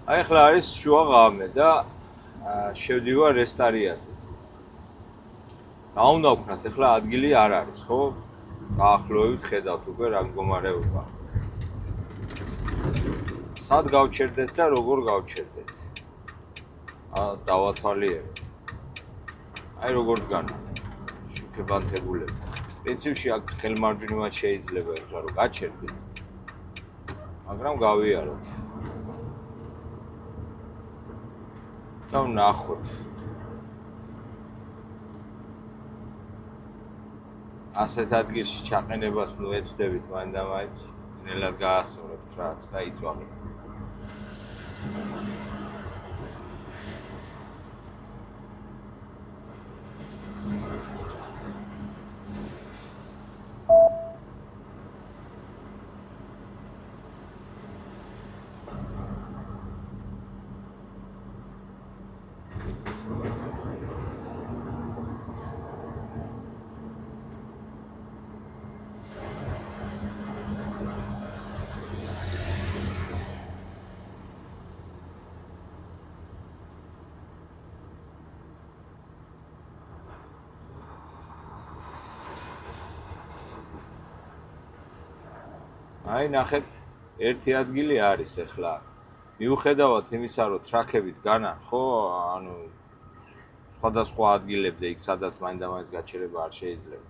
აი ახლა არის შუა ღამე და შევდივარ რესტარიაზე. რა უნდა ვქნათ, ახლა ადგილი არ არის, ხო? დაახლოებით ხედავთ უკვე რა მდგომარეობა. სად გავჩერდეთ და როგორ გავჩერდეთ? დავათვალიერეთ. აი როგორ დგანა შუქებანთებულები. პრინციპში აქ ხელმარჯვნივად შეიძლება ეხლა რომ გაჩერდე. მაგრამ გავიაროთ. და ვნახოთ. ასეთ ადგილში ჩაყენებას ნუ ეცდებით მაინდა-მაინც ძნელად გაასწორებთ რაც და იწვალოთ. აი ნახეთ, ერთი ადგილი არის ახლა. მიუხედავად იმისა, რომ ტრაქებით განან, ხო, ანუ სხვადასხვა ადგილებზე იქ სადაც მაინდა-მაინც გაჩერება არ შეიძლება.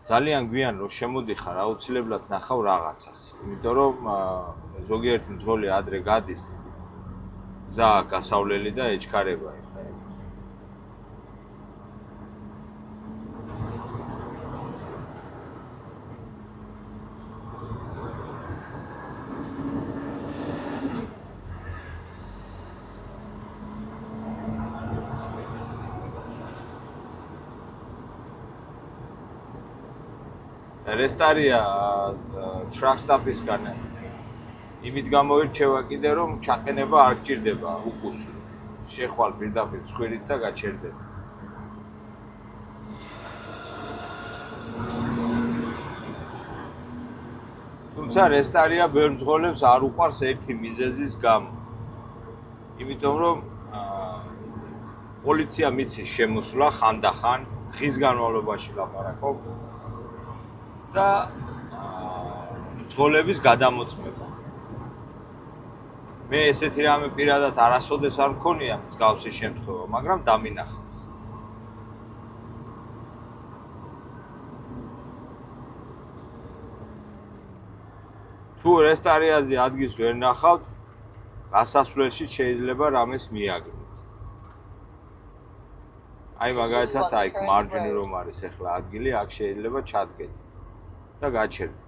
ძალიან გვიან რომ შემოდიხარ, აუცილებლად ნახავ რაღაცას. იმიტომ რომ ზოგიერთი მძღოლი ადრე გადის, გზა გასავლელი და ეჩქარება ახლა იმას. რესტარია ტრაქსტაპისგან იმით გამოირჩევა კიდე რომ ჩაყენება არ გჭირდება უკუსლო. შეხვალ პირდაპირ ცხვირით და გაჩერდება. თუმცა რესტარია ბევრ მძღოლებს არ უყვარს ერთი მიზეზის გამო. იმიტომ რომ პოლიცია მიცის შემოსვლა ხანდახან დღის განმავლობაში ლაპარაკობ და მძღოლების გადამოწმება. მე ესეთი რამე პირადად არასოდეს არ მქონია მსგავსი შემთხვევა, მაგრამ დამინახავს. თუ რესტარიაზე ადგილს ვერ ნახავთ, გასასვლელში შეიძლება რამეს მიაგნოთ. აი მაგალითად აქ მარჯვნივ რომ არის ახლა ადგილი, აქ შეიძლება ჩადგეთ და გაჩერდეთ.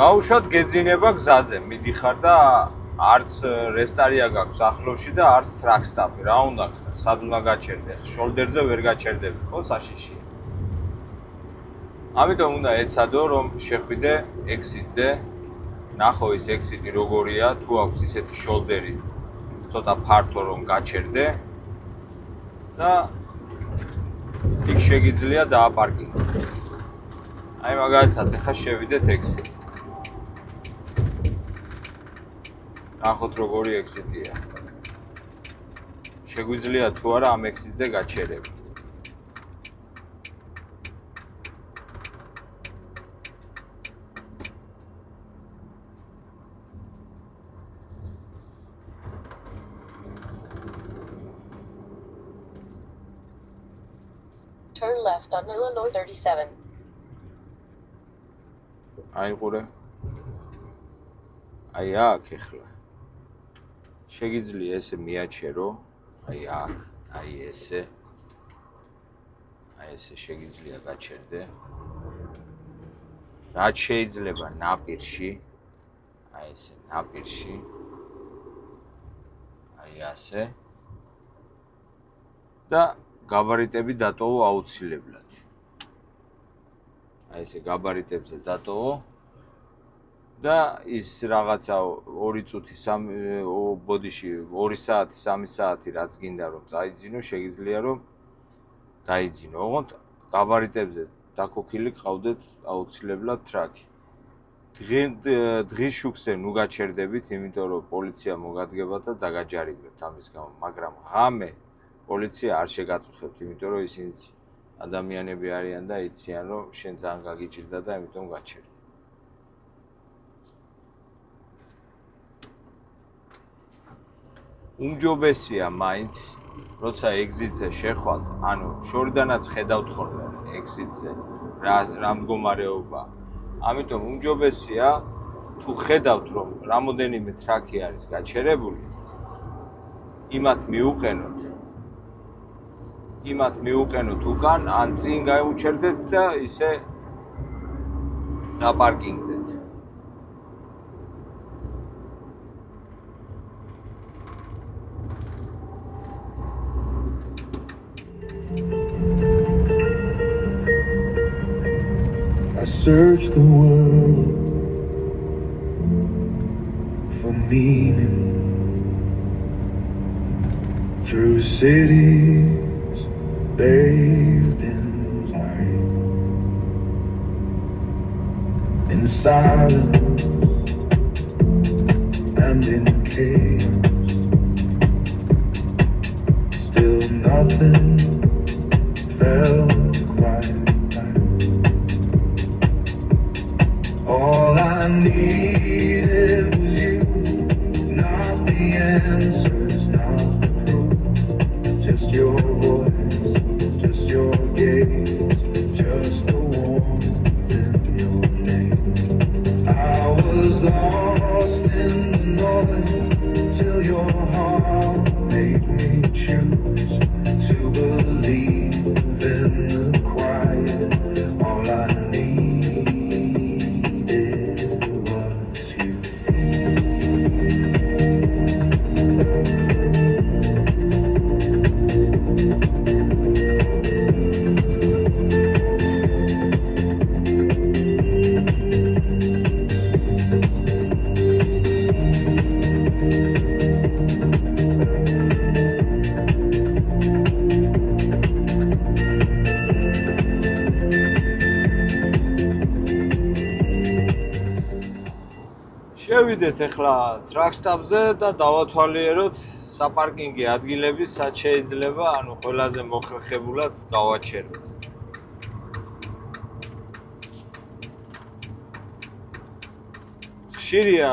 გაუშვათ გეძინება გზაზე, მიდიხარ და არც რესტარია გაქვს ახლოში და არც ტრაქსტაპი, რა უნდა გქნა, სად უნდა გაჩერდე? შოლდერზე ვერ გაჩერდები, ხო, საშიშია. ამიტომ უნდა ეცადო რომ შეხვიდე ექსიტზე, ნახო ის ექსიტი როგორია, თუ აქვს ისეთი შოლდერი ცოტა ფართო რომ გაჩერდე და იქ შეგიძლია დააპარკინგო. აი მაგალითად ახლა შევიდეთ ექსიტზე. ნახოთ როგორი ექსიტია. შეგვიძლია თუ არა ამ ექსიტზე გაჩერება. Turn left on Illinois 37. აი ყურე. აი აქ ახლა. შეგიძლია ესე მიაჩერო, აი აქ, აი ესე. აი ესე შეგიძლია გაჩერდე. რაც შეიძლება ნაპირში, აი ესე ნაპირში. აი ასე. და გაბარიტები დატოვო აუცილებლად. აი ესე გაბარიტებზე დატოვო და ის რაღაცა 2 წუთი, ბოდიში 2 საათი, 3 საათი რაც გინდა რომ წაიძინო, შეგიძლია რომ დაიძინო. ოღონდ გაბარიტებზე დაქოქილი ყავდეთ აუცილებლად ტრაკი. დღის შუქზე ნუ გაჩერდებით, იმიტომ რომ პოლიცია მოგადგებათ და დაგაჯარიმებთ ამის გამო, მაგრამ ღამე პოლიცია არ შეგაწუხებთ, იმიტომ რომ ისინი ადამიანები არიან და იციან რომ შენ ძალიან გაგიჭირდა და ამიტომ გაჩერდი. უმჯობესია მაინც როცა ეგზიტზე შეხვალთ, ანუ შორიდანაც ხედავთ ხოლმე ეგზიტზე რა მდგომარეობა. ამიტომ უმჯობესია თუ ხედავთ რომ რამოდენიმე ტრაკი არის გაჩერებული, იმათ მიუყენოთ უკან, ან წინ გაუჩერდეთ და ისე დაპარკინგდეთ. I search the world for meaning through cities bathed in light, in silence and in chaos. Still nothing felt quite right. All I needed was you, not the answers, not the proof, just your voice, just your gaze, just the warmth in your name. I was lost in the noise till your heart made me choose to believe in the quiet. All I შევიდეთ ახლა ტრაკსტაბზე და დავათვალიეროთ საპარკინგი ადგილები, სად შეიძლება, ანუ ყველაზე მოხერხებულად გავაჩეროთ. ხშირია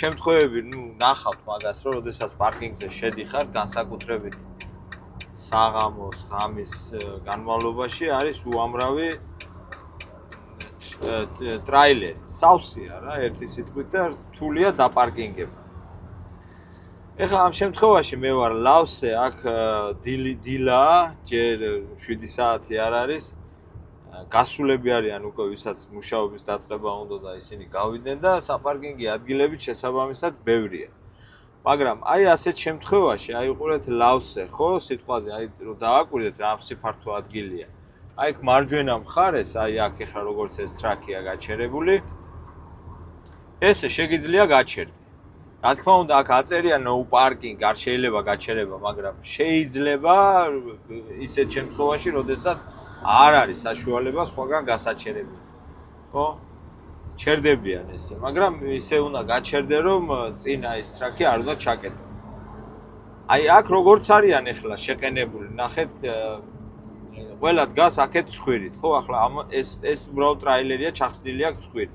შემთხვევები, ნახავთ მაგას, რომ როდესაც პარკინგზე შედიხართ, განსაკუთრებით საღამოს, ღამის განმავლობაში არის უამრავი ტრაილერი, სავსეა რა, ერთი სიტყვით და რთულია დაპარკინგება. ეხლა ამ შემთხვევაში მე ვარ ლავსე, აქ დილაა, ჯერ 7 საათი არ არის. გასულები არიან უკვე, ვისაც მუშაობის დაწყება უნდა და ისინი გავიდნენ და საპარკინგი ადგილები შესაბამისად ბევრია. მაგრამ აი ასეთ შემთხვევაში, აი უყურეთ ლავსე, ხო, სიტყვაზე, აი რომ დააკვირდეთ რა სიფართო ადგილია. აი აქ მარჯვენა მხარეს, აი აქ ეხლა როგორც ეს ტრაკია გაჩერებული, ესე შეგიძლია გაჩერდე. რა თქმა უნდა, აქ აწერია no parking, არ შეიძლება გაჩერება, მაგრამ შეიძლება ისეთ შემთხვევაში, როდესაც არ არის საშუალება სხვაგან გასაჩერებელი. ხო? ჩერდებიან ესე, მაგრამ ისე უნდა გაჩერდე, რომ წინა ის ტრაკი არ უნდა ჩაკეტო. აი აქ როგორც არიან ეხლა შეყენებული, ნახეთ ყველა დგას აქეთ ცხვირით, ხო? ახლა ეს უბრალოდ ტრაილერია, ჩახსნილი აქვს ცხვირი.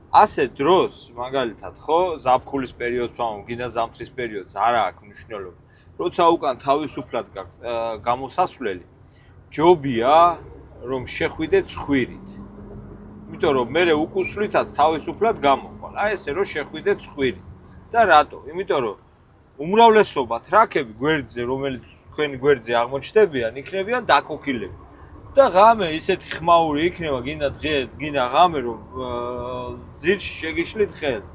ასე დროს, მაგალითად, ხო, ზაფხულის პერიოდს ვამბობ, გინდა ზამთრის პერიოდს, არა აქვს მნიშვნელობა. როცა უკან თავისუფლად გაქვს გამოსასვლელი, ჯობია, რომ შეხვიდე ცხვირით. იმიტომ რომ მე უკუსვლითაც თავისუფლად გამოხვალ. აი ესე რომ შეხვიდე ცხვირით. და რატო? იმიტომ რომ უმრავლესობა ტრაკები გვერდზე, რომელიც თქვენი გვერდზე აღმოჩნდებიან, იქნებიან დაქოქილები. და ღამე ისეთი ხმაური იქნება, გინდა დღე, გინდა ღამე, რომ ძირში შეგიშლით ხელს.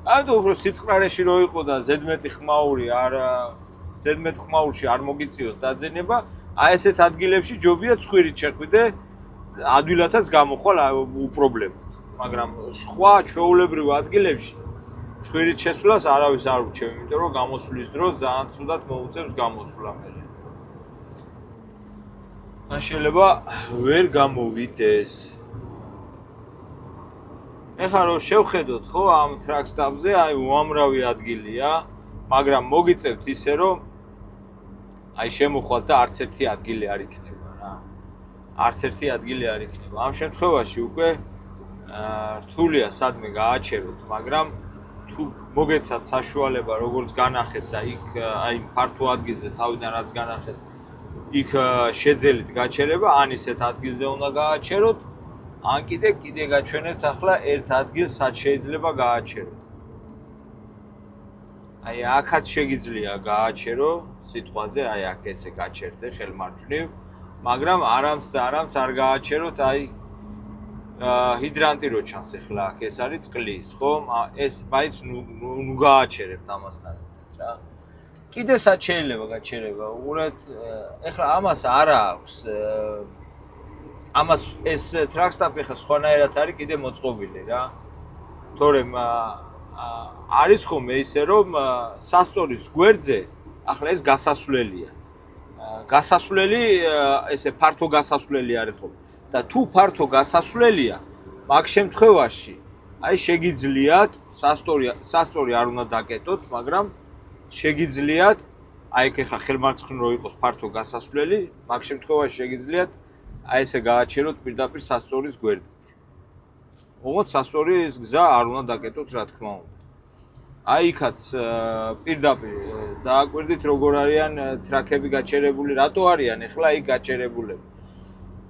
ამიტომ უფრო სიწყნარეში რო იყო და ზედმეტი ხმაური ზედმეტ ხმაურში არ მოგიწიოს დაძენება, აი ესეთ ადგილებში ჯობია ცხვირით შეხვიდე, ადვილადაც გამოხვალ უპრობლემოდ. მაგრამ სხვა ჩვეულებრივ ადგილებში ცხვირით შესვლას არავის არ ურჩევ, იმიტომ რომ გამოსვლის დროს ძალიან ცუდად მოუწევს გამოსვლა მე. შეიძლება ვერ გამოვიდეს. ეხლა რომ შევხედოთ ხო ამ ტრაკსტაბზე, აი უამრავი ადგილია, მაგრამ მოგიწევთ ისე რომ აი შემოხვალთ და არც ერთი ადგილი არ იქნება რა. არც ერთი ადგილი არ იქნება. ამ შემთხვევაში უკვე რთულია სადმე გააჩეროთ, მაგრამ თუ მოგეცათ საშუალება როგორც განახეთ და იქ აი ფართო ადგილზე თავიდან რაც განახეთ, იქ შეძელით გაჩერება, ან ისეთ ადგილზე უნდა გააჩეროთ, ან კიდე გაჩვენებთ ახლა ერთ ადგილს სად შეიძლება გააჩეროთ. აი აქაც შეგიძლია გააჩერო სიტყვაზე, აი აქ ესე გაჩერდე ხელმარჯვნივ, მაგრამ არამც და არამც არ გააჩეროთ, აი ჰიდრანტი რო ჩანს ახლა აქ ეს არის წყლის, ხო? ეს მაინც ნუ გააჩერებთ ამასთან ერთად რა. კიდე სად შეიძლება გაჩერება? უყურეთ, ახლა ამას არ აქვს ამას ეს ტრაკსტაპი ხა სხვანაირად არის კიდე მოწყობილი რა. თორემ არის ხოლმე ისე რომ სასწორის გვერდზე ახლა ეს გასასვლელია. გასასვლელი ესე ფართო გასასვლელი არის ხოლმე. და თუ ფართო გასასვლელია, მაგ შემთხვევაში აი შეგიძლიათ სასწორი არ უნდა დაკეტოთ, მაგრამ შეგიძლიათ აი ეგ ხა ხელმარცხნივ რო იყოს ფართო გასასვლელი, მაგ შემთხვევაში შეგიძლიათ აი ესე გააჩეროთ პირდაპირ სასწორის გვერდით. ოღონდ სასწორის გზა არ უნდა დაკეტოთ, რა თქმა უნდა. აი იქაც პირდაპირ დააკვირდით როგორ არიან ტრაკები გაჩერებული, რატო არიან ახლა იქ გაჩერებულები.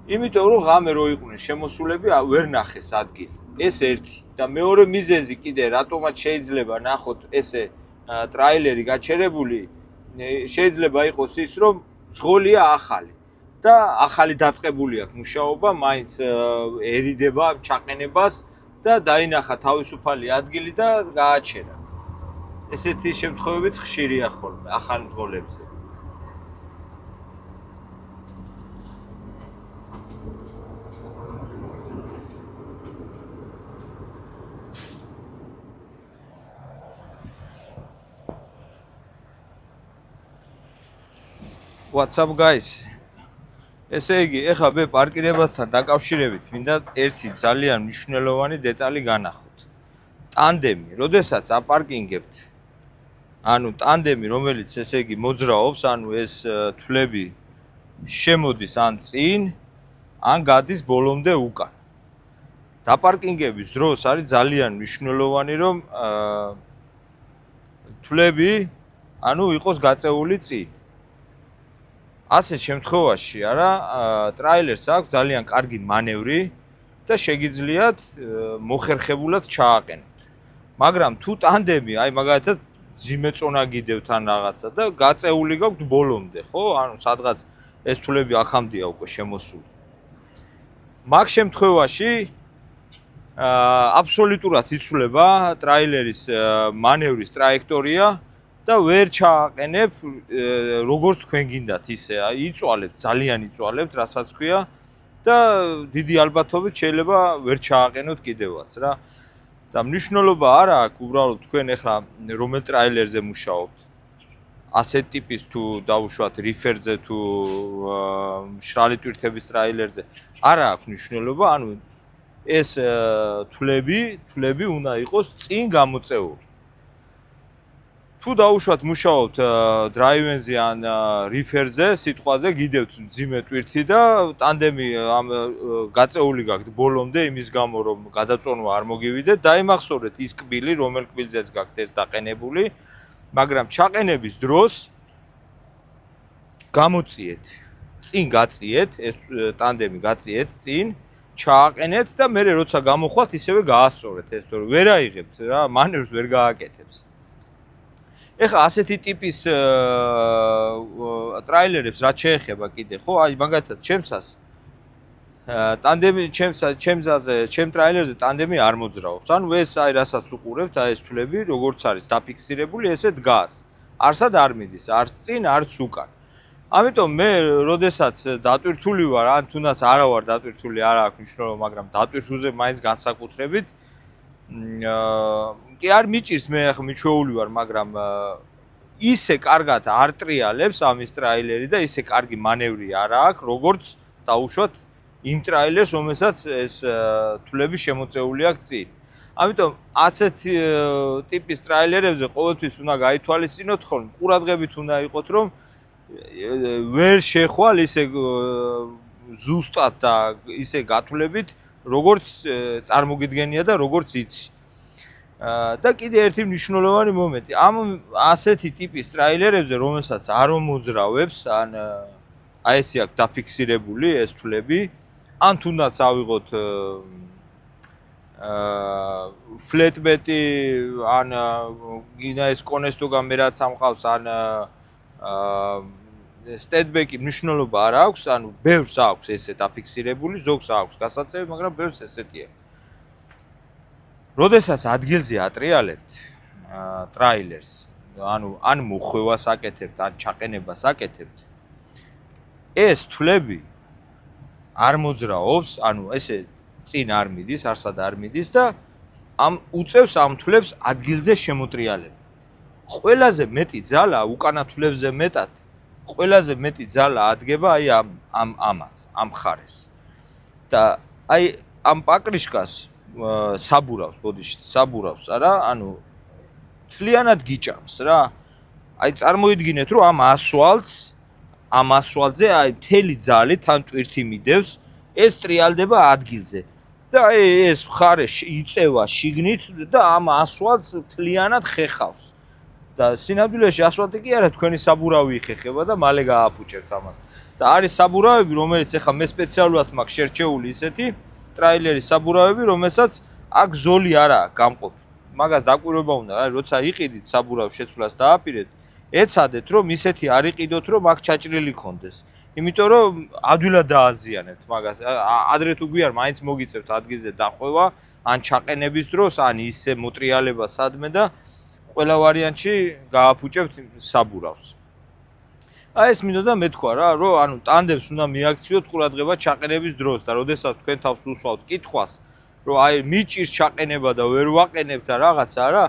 იმიტომ რომ ღამე რო იყვნენ შემოსულები, ვერ ნახეს ადგილი. ეს ერთი და მეორე მიზეზი კიდე რატომაც შეიძლება ნახოთ ესე ტრაილერი გაჩერებული, შეიძლება იყოს ის რომ ძღოლია ახალი და ახალი დაწყებული აქვს მუშაობა, მაინც ერიდება ჩაყენებას და დაინახა თავისუფალი ადგილი და გააჩერა. ესეთი შემთხვევებიც ხშირია ხოლმე ახალ მძღოლებზე. What's up guys? ესე იგი, ეხლა მე პარკირებასთან დაკავშირებით მინდა ერთი ძალიან მნიშვნელოვანი დეტალი განახოთ. ტანდემი, როდესაც აპარკინგებთ, ანუ ტანდემი, რომელიც ესე იგი მოძრაობს, ანუ ეს თვლები შემოდის ან წინ, ან გადის ბოლომდე უკან. დაპარკინგების დროს არის ძალიან მნიშვნელოვანი, რომ თვლები, ანუ იყოს გაწეული წინ. ასეთ შემთხვევაში არა ტრაილერს აქვს ძალიან კარგი მანევრი და შეგიძლიათ მოხერხებულად ჩააყენოთ. მაგრამ თუ ტანდემი, აი მაგალითად ძიმეწონა გიდევთ ან რაღაცა და გაწეული გაქვთ ბოლომდე, ხო? ანუ სადღაც ეს თვლები აქამდეა უკვე შემოსული. მაგ შემთხვევაში აბსოლუტურად იცვლება ტრაილერის მანევრის ტრაექტორია და ვერ ჩააყენებ როგორც თქვენ გინდათ ისე, იწვალებთ, ძალიან იწვალებთ, რასაც ქვია და დიდი ალბათობით შეიძლება ვერ ჩააყენოთ კიდევაც რა. და მნიშვნელობა არა აქვს უბრალოდ თქვენ ახლა რომელ ტრაილერზე მუშაობთ. ასეთ ტიპის თუ დაუშვათ რიფერზე თუ მშრალი ტვირთების ტრაილერზე არა აქვს მნიშვნელობა, ანუ ეს თვლები უნდა იყოს წინ გამოწეული. თუ დაუშვათ მუშაობთ დრაივენზე ან რიფერზე, სიტყვაზე გიდევთ მძიმე ტვირთი და ტანდემი ამ გაწეული გაქვთ ბოლომდე იმის გამო რომ გადაწონვა არ მოგივიდეთ, დაიმახსოვრეთ ის კბილი, რომელ კბილზეც გაქვთ ეს დაყენებული, მაგრამ ჩაყენების დროს გამოწიეთ, წინ გაწიეთ, ეს ტანდემი გაწიეთ წინ, ჩააყენეთ და მე როცა გამოხვალთ ისევე გაასწორეთ ეს, თორე ვერ აიღებთ რა, მანევრს ვერ გააკეთებს. ეხლა ასეთი ტიპის ტრაილერებს რაც შეეხება კიდე, ხო? აი მაგალითად ჩემსას ტანდემი ჩემ ტრაილერზე ტანდემი არ მოძრაობს. ანუ ეს აი რასაც უყურებთ, აი ეს თვლები როგორც არის დაფიქსირებული, ესე დგას. არსად არ მიდის, არც წინ, არც უკან. ამიტომ მე როდესაც დატვირთული ვარ, ან თუნდაც არა ვარ დატვირთული, არა აქვს მნიშვნელობა, მაგრამ დატვირთულზე მაინც განსაკუთრებით კი არ მიჭირს მე ახლა მიჩვეული ვარ, მაგრამ ისე კარგად არ ტრიალებს ამის ტრაილერი და ისე კარგი მანევრი არა აქვს, როგორც დაუშვათ იმ ტრაილერს, რომელსაც ეს თვლები შემოწეული აქვს წინ. ამიტომ ასეთ ტიპის ტრაილერებზე ყოველთვის უნდა გაითვალისწინოთ ხოლმე, ყურადღებით უნდა იყოთ, რომ ვერ შეხვალ ისე ზუსტად და ისე გათვლებით, როგორც წარმოგიდგენია და როგორც იცი. და კიდე ერთი მნიშვნელოვანი მომენტი, ამ ასეთი ტიპის ტრაილერებზე, რომელსაც არ მოძრავებს, ან აი ესე აქვს დაფიქსირებული ეს თვლები, ან თუნდაც ავიღოთ ფლეტბეტი, ან გინდა ეს კონესტოგან მე რაც ამყავს, ან სტედბეკი მნიშვნელობა არ აქვს, ანუ ბევრს აქვს ესე დაფიქსირებული, ზოგს აქვს გასაწევი, მაგრამ ბევრს ესეთი აქვს. როდესაც ადგილზე ატრიალებთ ტრაილერს, ანუ ან მოხვევას აკეთებთ, ან ჩაყენებას აკეთებთ, ეს თვლები არ მოძრაობს, ანუ ესე წინ არ მიდის, არსად არ მიდის და უწევს ამ თვლებს ადგილზე შემოტრიალება. ყველაზე მეტი ძალა უკანა თვლებზე მეტად, ყველაზე მეტი ძალა ადგება აი ამას, ამ ხარეს. და აი ამ პაკრიშკას საბურავს, ბოდიში საბურავს, არა, ანუ თლიანად გიჭამს რა. აი წარმოიდგინეთ, რომ ამ ასვალზე აი მთელი ძალით ან ტვირთი მიდევს, ეს ტრიალდება ადგილზე. და ეს ხარე იწევა შიგნით და ამ ასვალს თლიანად ხეხავს. და სინამდვილეში ასფალტი კი არა, თქვენი საბურავი იხეხება და მალე გააფუჭებთ ამას. და არის საბურავები, რომელიც ახლა მე სპეციალურად მაქვს შერჩეული ისეთი ტრაილერის საბურავები, რომელსაც აქ ზოლი არა გამყოფი. მაგას დაკვირვება უნდა, რა, როცა იყიდით საბურავ შეცვლას დააპირეთ, ეცადეთ, რომ ისეთი არ იყიდოთ, რომ აქ ჩაჭრილი კონდეს. იმიტომ რომ ადვილად დააზიანებთ მაგას. ადრე თუ გვიარ მაინც მოგიწევთ ადგილზე დახვევა, ან ჩაყენების დროს, ან ისე მოტრიალება სადმე და ყველა ვარიანტში გააფუჭებთ საბურავს. აი ეს მინდოდა მეთქვა რა, რომ ანუ ტანდემს უნდა მიაქციოთ ყურადღება ჩაყენების დროს და როდესაც თქვენ თავს უსვავთ კითხვას, რომ აი მიჭირს ჩაყენება და ვერ ვაყენებ და რაღაცა რა,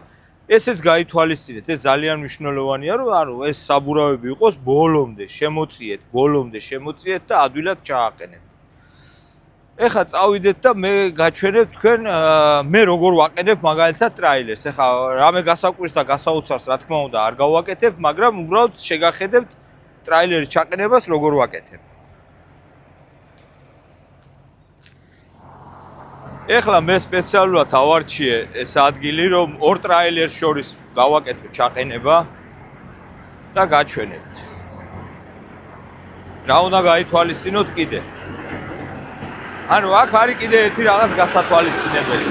ესეც გაითვალისწინეთ. ეს ძალიან მნიშვნელოვანია, რომ ანუ ეს საბურავები იყოს ბოლომდე შემოწიეთ და ადვილად ჩააყენებთ. ეხლა წავიდეთ და მე გაჩვენებ თქვენ მე როგორ ვაყენებ მაგალითად ტრაილერს. ეხლა რამე გასაკვირს და გასაოცარს რა თქმა უნდა არ გავაკეთებ, მაგრამ უბრალოდ შეგახედებთ ტრაილერის ჩაყენებას როგორ ვაკეთებ. ეხლა მე სპეციალურად ავარჩიე ეს ადგილი, რომ ორ ტრაილერს შორის გავაკეთო ჩაყენება და გაჩვენებთ. რა უნდა გაითვალისწინოთ კიდე? ანუ აქ არის კიდე ერთი რაღაც გასათვალისწინებელი.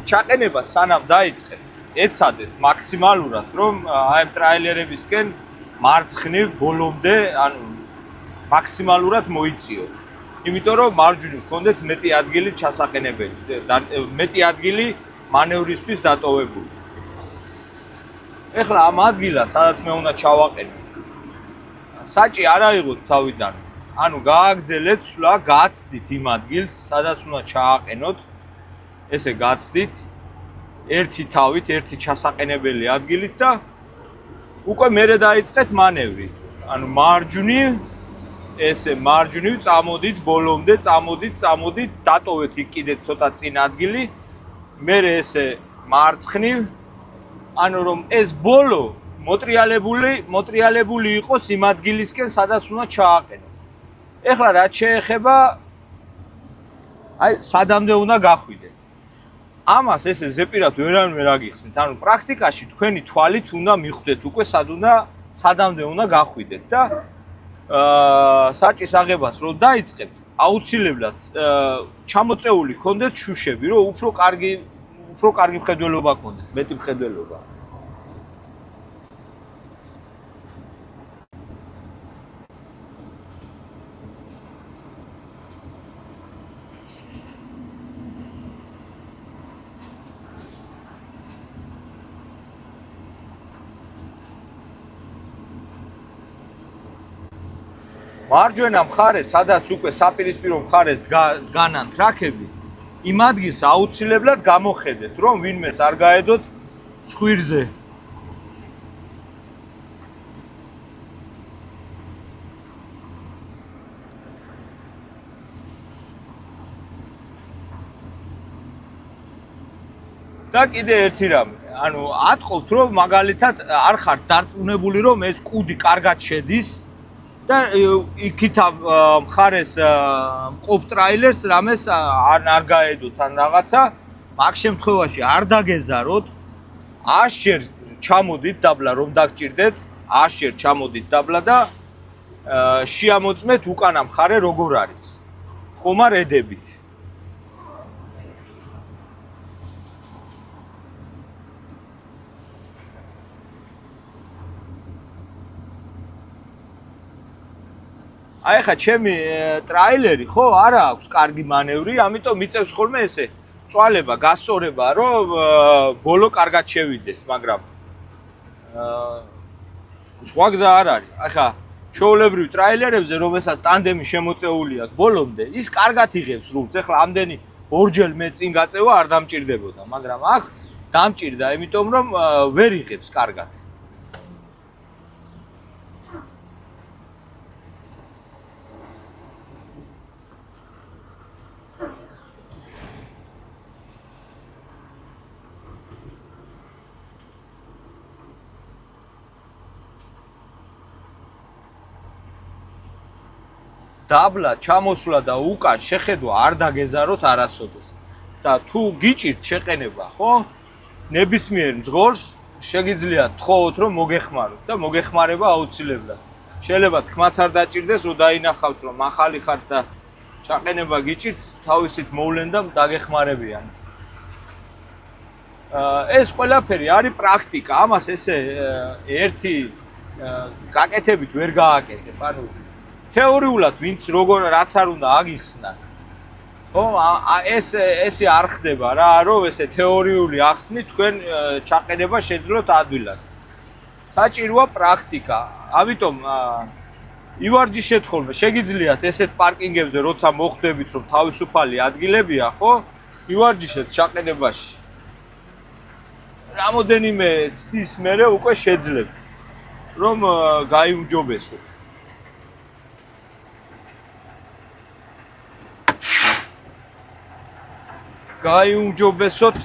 ჩაყენება სანამ დაიწყებთ, ეცადეთ მაქსიმალურად, რომ აი ამ ტრაილერებისკენ მარცხნივ ბოლომდე, ანუ მაქსიმალურად მოიწიოთ. იმიტომ რომ მარჯვნივ გქონდეთ მეტი ადგილი ჩასაყენებელი, მეტი ადგილი მანევრისთვის დატოვებული. ეხლა ამ ადგილას, სადაც მე უნდა ჩავაყენო, საჭი არ აიღოთ თავიდან. ანუ გააგრძელეთ სვლა, გაცდით იმ ადგილს, სადაც უნდა ჩააყენოთ. ესე გაცდით ერთი თავით, ერთი ჩასაყენებელი ადგილით და უკვე მერე დაიწყეთ მანევრი. ანუ მარჯვნივ წამოდით ბოლომდე, წამოდით, დატოვეთ იქ კიდე ცოტა წინ ადგილი. მერე ესე მარცხნივ, ანუ რომ ეს ბოლო მოტრიალებული იყოს იმ ადგილისკენ, სადაც უნდა ჩააყენო. ეხლა რაც შეეხება აი სადამდე უნდა გახვიდეთ. ამას ესე ზეპირად ვერავინ ვერ აგიხსნით. ანუ პრაქტიკაში თქვენი თვალით უნდა მიხვდეთ უკვე სადამდე უნდა გახვიდეთ და საჭის აღებას რო დაიწყებთ, აუცილებლად ჩამოწეული გქონდეთ შუშები, რომ უფრო კარგი მხედველობა გქონდეთ, მეტი მხედველობა. მარჯვენა მხარეს, სადაც უკვე საპირისპირო მხარეს დგანან ტრაქები, იმ ადგილს აუცილებლად გამოხედეთ, რომ ვინმეს არ გაედოთ ცხვირზე. და კიდე ერთი რამე, ანუ ატყობთ რომ მაგალითად არ ხართ დარწმუნებული რომ ეს კუდი კარგად შედის და იქით მხარეს მყოფ ტრაილერს რამეს არ გაედოთ ან რაღაცა, მაგ შემთხვევაში არ დაგეზაროთ, 100 ჯერ ჩამოდით დაბლა რომ დაგჭირდეთ, 100 ჯერ ჩამოდით დაბლა და შეამოწმეთ უკანა მხარე როგორ არის. ხომ არ ედებით. აი ხა ჩემი ტრაილერი ხო არა აქვს კარგი მანევრი, ამიტომ მიწევს ხოლმე ესე წვალება, გასწორება, რომ ბოლო კარგად შევიდეს, მაგრამ სხვა გზა არ არის. აი ხა ჩვეულებრივ ტრაილერებზე, რომელსაც ტანდემი შემოწეული აქვს ბოლომდე, ის კარგად იღებს რულს. ეხლა ამდენი ორჯერ მე წინ გაწევა არ დამჭირდებოდა, მაგრამ აქ დამჭირდა, იმიტომ რომ ვერ იღებს კარგად. დაბლა ჩამოსვლა და უკან შეხედვა არ დაგეზაროთ არასოდეს. და თუ გიჭირთ შეყენება, ხო? ნებისმიერ მძღოლს შეგიძლიათ თხოვოთ რომ მოგეხმაროთ და მოგეხმარება აუცილებლად. შეიძლება თქმაც არ დაჭირდეს, რომ დაინახავს რომ ახალი ხართ და ჩაყენება გიჭირთ, თავისით მოვლენ და დაგეხმარებიან. ეს ყველაფერი არის პრაქტიკა, ამას ესე ერთი გაკეთებით ვერ გააკეთებ, ანუ თეორიულად ვინც როგორ რაც არ უნდა აგიხსნა. ხო, ესე არ ხდება რა, რომ ესე თეორიული ახსნით თქვენ ჩაყენება შეძლოთ ადვილად. საჭიროა პრაქტიკა. ამიტომ ივარჯიშეთ ხოლმე, შეგიძლიათ ესეთ პარკინგებზე როცა მოხვდებით რომ თავისუფალი ადგილებია, ხო? ივარჯიშეთ ჩაყენებაში. რამოდენიმე ცდის მერე უკვე შეძლებთ რომ გაიუმჯობესოთ. გაიუმჯობესოთ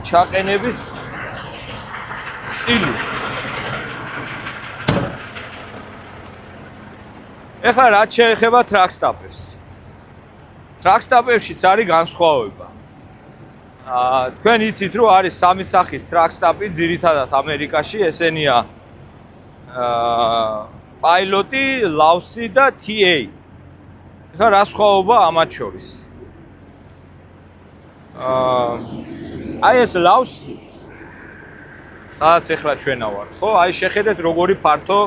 ჩაყენების სტილი. ეხლა რაც შეეხება ტრაკსტაპებს. ტრაკსტაპებშიც არის განსხვავება. თქვენ იცით რომ არის სამი სახის ტრაკსტაპი ძირითადად ამერიკაში, ესენია პაილოტი, ლავსი და TA. ეხლა რა სხვაობა ამათ შორის? აი ეს ლავსი სადაც ეხლა ჩვენა ვართ, ხო? აი შეხედეთ როგორი ფართო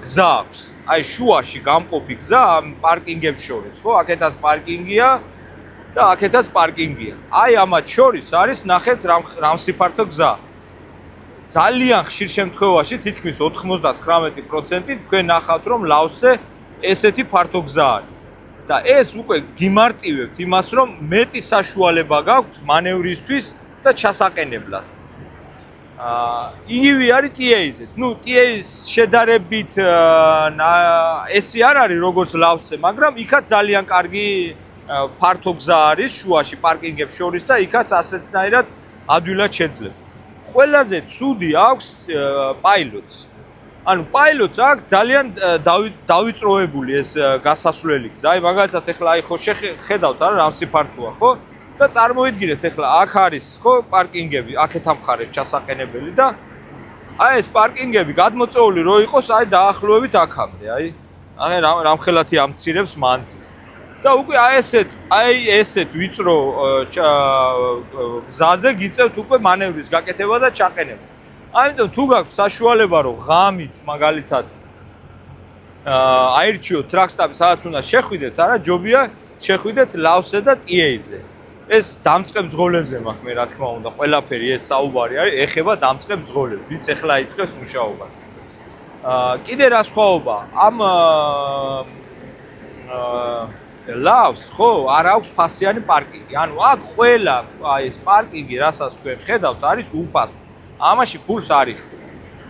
გზა აქვს. აი შუაში გამყოფი გზა ამ პარკინგებს შორის, ხო? აქეთაც პარკინგია და აქეთაც პარკინგია. აი ამათ შორის არის ნახეთ რამსიფართო გზა. ძალიან ხშირ შემთხვევაში თითქმის 99% თქვენ ნახავთ რომ ლავსზე ესეთი ფართო გზა არის. და ეს უკვე გიმარტივებთ იმას, რომ მეტი საშუალება გაქვთ მანევრისთვის და ჩასაყენებლად. იგივე არის TA-ზეც. ნუ TA-ის შედარებით ესე არ არის როგორც ლავსზე, მაგრამ იქაც ძალიან კარგი ფართო გზა არის შუაში პარკინგებს შორის და იქაც ასეთნაირად ადვილად შეძლებთ. ყველაზე ცუდი აქვს პაილოტს. ანუ პაილოტს აქვს ძალიან დავიწროებული ეს გასასვლელი გზა. აი მაგალითად ეხლა აი ხო შეხედავთ არა რამსიფართოა, ხო? და წარმოიდგინეთ ეხლა აქ არის ხო პარკინგები, აქეთ ამხარეს ჩასაყენებელი და აი ეს პარკინგები გადმოწეული რო იყოს აი დაახლოებით აქამდე, აი რამხელათი ამცირებს მანძილს. და უკვე აი ესეთ ვიწრო გზაზე გიწევთ უკვე მანევრის გაკეთება და ჩაყენება. ამიტომ თუ გაქვთ საშუალება რომ ღამით მაგალითად აირჩიოთ ტრაკსტაპი სადაც უნდა შეხვიდეთ, არა ჯობია შეხვიდეთ ლავსზე და TA-ზე. ეს დამწყებ ძღოლებზე მაქვს მე რა თქმა უნდა, ყველაფერი ეს საუბარი არის ეხება დამწყებ ძღოლებს, ვინც ეხლა იწყებს მუშაობას. კიდე რა სხვაობა? ამ ლავს ხო არ აქვს ფასიანი პარკინგი. ანუ აქ ყველა ეს პარკინგი, რასაც თქვენ ხედავთ, არის უფასო. ამაში ფულს არ იხდით.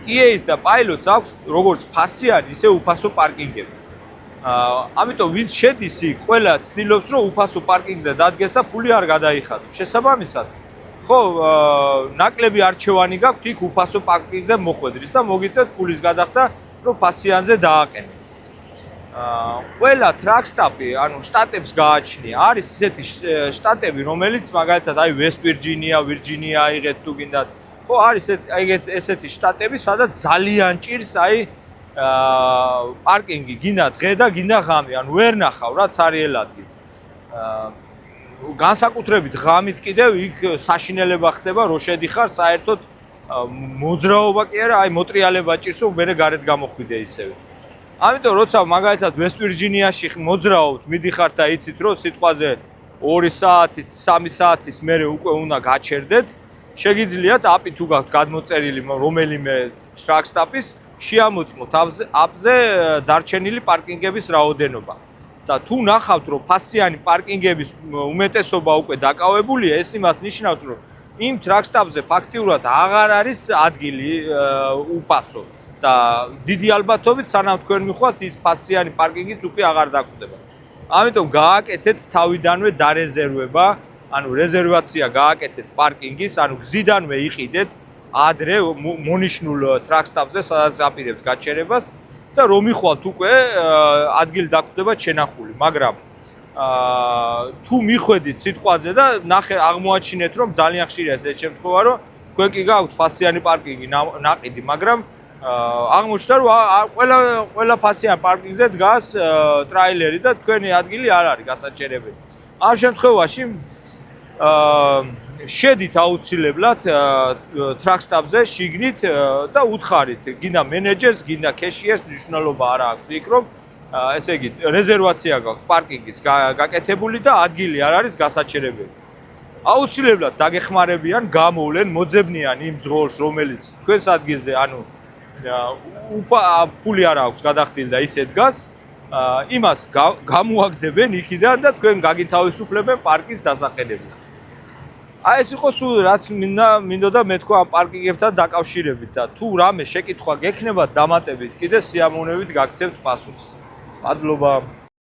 TA-ს და პაილოტს აქვს როგორც ფასიანი, ისე უფასო პარკინგები. ამიტომ ვინც შედის იქ, ყველა ცდილობს რომ უფასო პარკინგზე დადგეს და ფული არ გადაიხადოს. შესაბამისად, ხო, ნაკლები არჩევანი გაქვთ იქ უფასო პარკინგზე მოხვედრის და მოგიწევთ ფულის გადახდა, რომ ფასიანზე დააყენოთ. ყველა ტრაკსტაპი, ანუ შტატებს გააჩნია. არის ისეთი შტატები, რომელიც მაგალითად აი ვესტ ვირჯინია, ვირჯინია აიღეთ თუ გინდათ. ხო, არის ესეთი შტატები, სადაც ძალიან ჭირს აი პარკინგი, გინდა დღე და გინდა ღამე, ანუ ვერ ნახავ რა ცარიელ ადგილს. განსაკუთრებით ღამით კიდევ იქ საშინელება ხდება, რო შედიხარ საერთოდ მოძრაობა კი არა, აი მოტრიალება ჭირს, რომ მერე გარეთ გამოხვიდე ისევე. ამიტომ როცა მაგალითად ვესტ ვირჯინიაში მოძრაობთ, მიდიხართ და იცით რომ სიტყვაზე 2 საათის, 3 საათის მერე უკვე უნდა გაჩერდეთ, შეგიძლიათ აპი თუ გაქვთ გადმოწერილი რომელიმე ტრაკსტაპის შეამოწმოთ აპზე დარჩენილი პარკინგების რაოდენობა. და თუ ნახავთ რომ ფასიანი პარკინგების უმეტესობა უკვე დაკავებულია, ეს იმას ნიშნავს რომ იმ ტრაკსტაპზე ფაქტიურად აღარ არის ადგილი უფასო. და დიდი ალბათობით სანამ თქვენ მიხვალთ ის ფასიანი პარკინგიც უკვე აღარ დაგვდება. ამიტომ გააკეთეთ თავიდანვე დარეზერვება, ანუ რეზერვაცია გააკეთეთ პარკინგის, ანუ გზიდანვე იყიდეთ ადრე მონიშნულ ტრაკსტაპზე, სადაც აპირებთ გაჩერებას და რომ მიხვალთ უკვე ადგილი დაგვდება შენახული, მაგრამ თუ მიხვედით სიტყვაზე და ნახე აღმოაჩინეთ რომ ძალიან ხშირია ეს შემთხვევა, რომ თქვენ კი გაქვთ ფასიანი პარკინგი ნაყიდი, მაგრამ აღმოჩნდა რომ ყველა ფასიან პარკინგზე დგას ტრაილერი და თქვენი ადგილი არ არის გასაჩერებელი. ამ შემთხვევაში შედით აუცილებლად ტრაკსტაპზე შიგნით და უთხარით გინდა მენეჯერს, გინდა კეშიერს, მნიშვნელობა არ აქვს იქ რომ ესე იგი რეზერვაცია გაქვთ პარკინგის გაკეთებული და ადგილი არ არის გასაჩერებელი. აუცილებლად დაგეხმარებიან, გამოვლენ, მოძებნიან იმ ძღოლს, რომელიც თქვენს ადგილზე, ანუ ფული არ აქვს გადახდილი და ისე დგას, იმას გამოაგდებენ იქიდან და თქვენ გაგითავისუფლებენ პარკის დასაყენებლად. აი ეს იყო სულ რაც მინდოდა მეთქვა ამ პარკინგებთან დაკავშირებით და თუ რამე შეკითხვა გექნებათ დამატებით კიდე სიამოვნებით გაგცემთ პასუხს. მადლობა.